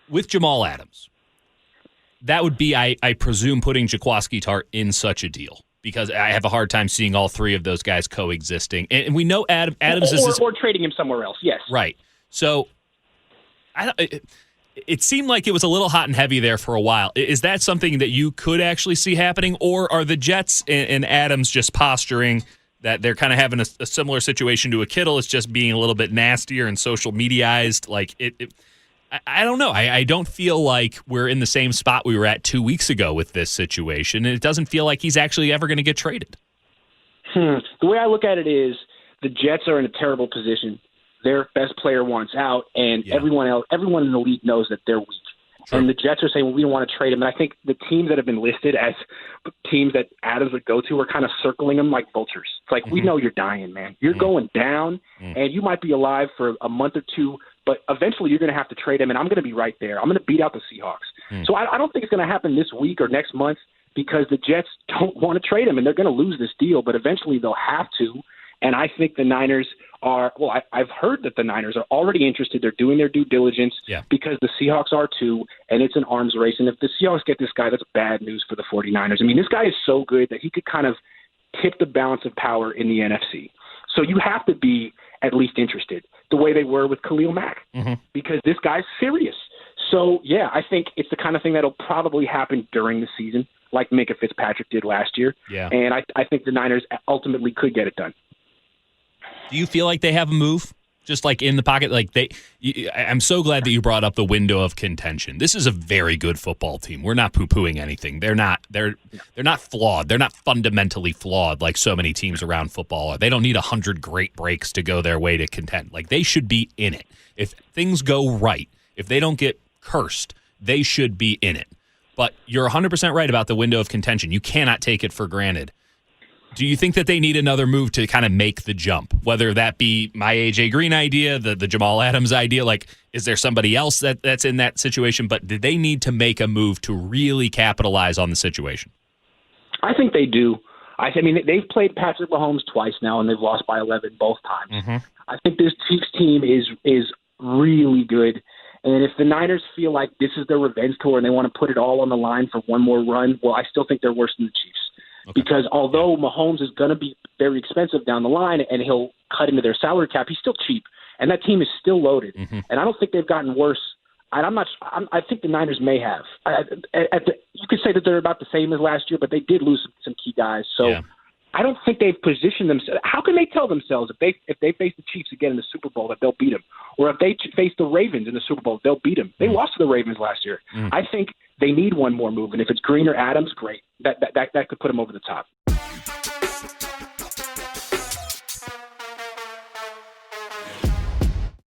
with Jamal Adams, that would be, I presume, putting Jaquiski Tartt in such a deal, because I have a hard time seeing all three of those guys coexisting. And we know Adams is... Or trading him somewhere else, yes. Right. So it seemed like it was a little hot and heavy there for a while. Is that something that you could actually see happening, or are the Jets and Adams just posturing that they're kind of having a similar situation to a Kittle? It's just being a little bit nastier and social mediaized? Like, I don't know. I don't feel like we're in the same spot we were at 2 weeks ago with this situation, and it doesn't feel like he's actually ever going to get traded. The way I look at it is the Jets are in a terrible position. Their best player wants out, and everyone in the league knows that they're weak. Sure. And the Jets are saying, well, we don't want to trade him. And I think the teams that have been listed as teams that Adams would go to are kind of circling him like vultures. It's like, we know you're dying, man. You're going down, and you might be alive for a month or two, but eventually you're going to have to trade him, and I'm going to be right there. I'm going to beat out the Seahawks. So I don't think it's going to happen this week or next month, because the Jets don't want to trade him, and they're going to lose this deal, but eventually they'll have to. And I think the Niners are, well, I've heard that the Niners are already interested. They're doing their due diligence because the Seahawks are too, and it's an arms race. And if the Seahawks get this guy, that's bad news for the 49ers. I mean, this guy is so good that he could kind of tip the balance of power in the NFC. So you have to be at least interested, the way they were with Khalil Mack, because this guy's serious. So, yeah, I think it's the kind of thing that'll probably happen during the season, like Minkah Fitzpatrick did last year. Yeah. And I think the Niners ultimately could get it done. Do you feel like they have a move just like in the pocket? Like I'm so glad that you brought up the window of contention. This is a very good football team. We're not poo-pooing anything. They're not flawed. They're not fundamentally flawed like so many teams around football are. They don't need 100 great breaks to go their way to contend. Like, they should be in it. If things go right, if they don't get cursed, they should be in it. But you're 100% right about the window of contention. You cannot take it for granted. Do you think that they need another move to kind of make the jump, whether that be my A.J. Green idea, the Jamal Adams idea? Like, is there somebody else that's in that situation? But do they need to make a move to really capitalize on the situation? I think they do. I mean, they've played Patrick Mahomes twice now, and they've lost by 11 both times. I think this Chiefs team is really good. And if the Niners feel like this is their revenge tour and they want to put it all on the line for one more run, well, I still think they're worse than the Chiefs. Okay. Because although Mahomes is going to be very expensive down the line and he'll cut into their salary cap, he's still cheap. And that team is still loaded. And I don't think they've gotten worse. I think the Niners may have. You could say that they're about the same as last year, but they did lose some key guys. So I don't think they've positioned themselves. How can they tell themselves if they face the Chiefs again in the Super Bowl that they'll beat them? Or if they face the Ravens in the Super Bowl, they'll beat them. They lost to the Ravens last year. I think they need one more move. And if it's Green or Adams, great. That could put them over the top.